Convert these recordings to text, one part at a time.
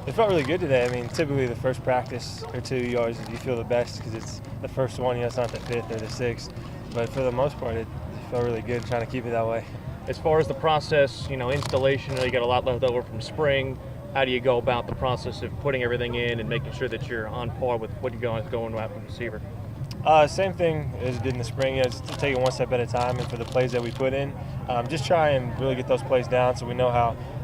It felt really good today. I mean, typically the first practice or two, you feel the best because it's the first one. It's not the fifth or the sixth. But for the most part, it felt really good. Trying to keep it that way. As far as the process, installation, you got a lot left over from spring. How do you go about the process of putting everything in and making sure that you're on par with what you guys going at from receiver? Same thing as it did in the spring. Just to take it one step at a time, and for the plays that we put in, just try and really get those plays down so we know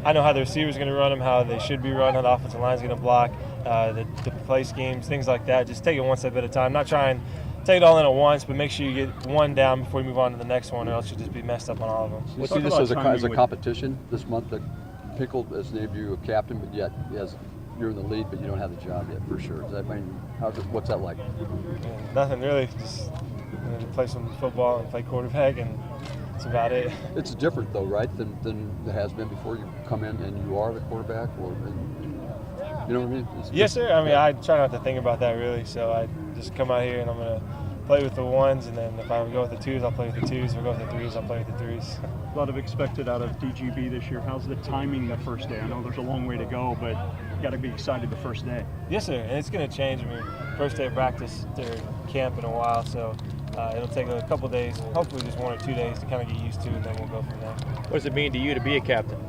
I know how the receiver's going to run them, how they should be run, how the offensive line's going to block, the play schemes, things like that. Just take it one step at a time. Not try and take it all in at once, but make sure you get one down before you move on to the next one, or else you'll just be messed up on all of them. You see this as a competition this month that Pinkel has named you a captain, but yet you're in the lead, but you don't have the job yet for sure. Does that mean, what's that like? Nothing really. Just play some football and play quarterback, and that's about it. It's different though, right, than it has been before. You come in and you are the quarterback, you know what I mean? Yes, sir. I mean, I try not to think about that really. So I just come out here and I'm gonna play with the ones, and then if I go with the twos, I'll play with the twos. If I go with the threes, I'll play with the threes. A lot of expected out of DGB this year. How's the timing the first day? I know there's a long way to go, but you got to be excited the first day. Yes, sir, and it's going to change. I mean, first day of practice or camp in a while, so it'll take a couple days, hopefully just 1 or 2 days to kind of get used to, and then we'll go from there. What does it mean to you to be a captain?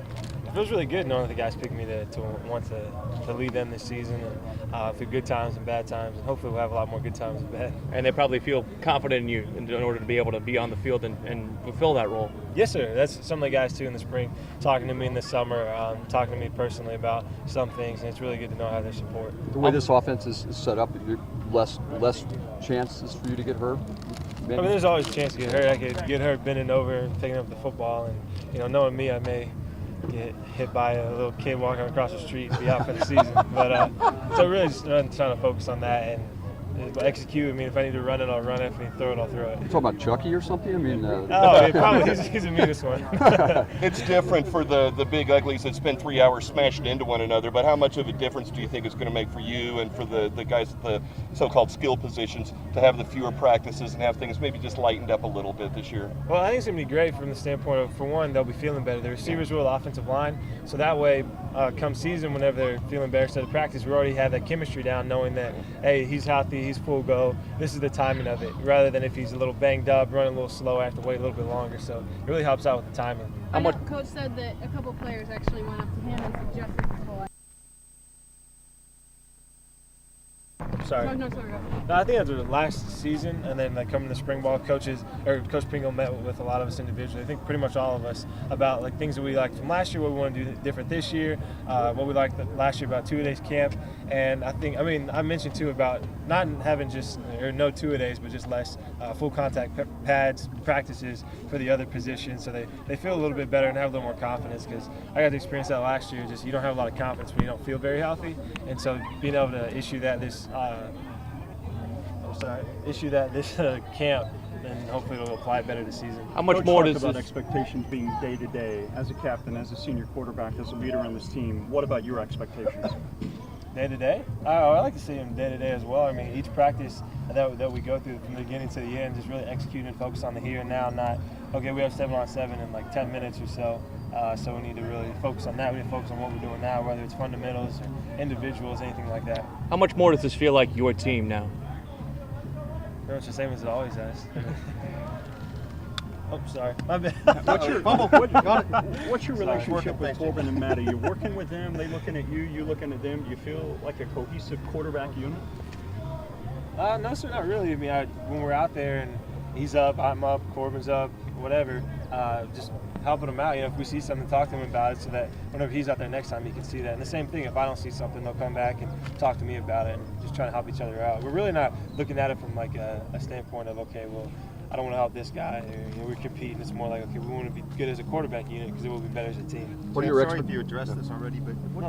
It feels really good knowing that the guys picked me to want to lead them this season, and through good times and bad times, and hopefully we'll have a lot more good times than bad. And they probably feel confident in you in order to be able to be on the field and fulfill that role. Yes, sir. That's some of the guys too in the spring, talking to me in the summer, talking to me personally about some things, and it's really good to know how their support. The way this offense is set up, less chances for you to get hurt. Maybe. I mean, there's always a chance to get hurt. I could get hurt bending over and picking up the football, and knowing me, I may get hit by a little kid walking across the street and be out for the season. But so really just trying to focus on that and execute. I mean, if I need to run it, I'll run it. If I need to throw it, I'll throw it. You talking about Chucky or something? I mean, probably he's the meanest one. It's different for the big uglies that spend 3 hours smashing into one another, but how much of a difference do you think it's going to make for you and for the guys at the so-called skill positions to have the fewer practices and have things maybe just lightened up a little bit this year? Well, I think it's going to be great from the standpoint of, for one, they'll be feeling better. The receivers will, the offensive line, so that way, come season, whenever they're feeling better instead of practice, we already have that chemistry down, knowing that, hey, he's healthy, he's full go. This is the timing of it, rather than if he's a little banged up, running a little slow, I have to wait a little bit longer. So it really helps out with the timing. I know Coach said that a couple players actually went up to him and suggested this whole. Sorry. No, I think after last season, and then coming to spring ball, Coach Pinkel met with a lot of us individually. I think pretty much all of us about things that we liked from last year, what we want to do different this year, what we liked last year about 2-a-days camp, and I mentioned too about not having no 2-a-days, but just less full contact pads practices for the other positions, so they feel a little bit better and have a little more confidence. Because I got to experience that last year. Just you don't have a lot of confidence when you don't feel very healthy, and so being able to issue that this camp, and hopefully it'll apply better this season. How much more does about expectations being day to day as a captain, as a senior quarterback, as a leader on this team? What about your expectations? Day to day? I like to see him day to day as well. I mean, each practice that we go through from the beginning to the end, just really execute and focus on the here and now. Not okay, we have 7-on-7 in 10 minutes or so. So we need to really focus on that. We need to focus on what we're doing now, whether it's fundamentals or individuals, anything like that. How much more does this feel like your team now? Pretty much the same as it always has. Oh, sorry. My bad. What's your relationship with Corbin and Matt? Are you working with them? They looking at you? You looking at them? Do you feel like a cohesive quarterback unit? No, sir, not really. I mean, when we're out there and he's up, I'm up, Corbin's up, whatever, just helping him out. If we see something, talk to him about it, so that whenever he's out there next time, he can see that. And the same thing, if I don't see something, they'll come back and talk to me about it, and just trying to help each other out. We're really not looking at it from a standpoint of, okay, well, I don't want to help this guy. We're competing. It's more like, okay, we want to be good as a quarterback unit because it will be better as a team. What are your sorry if you addressed this already, but what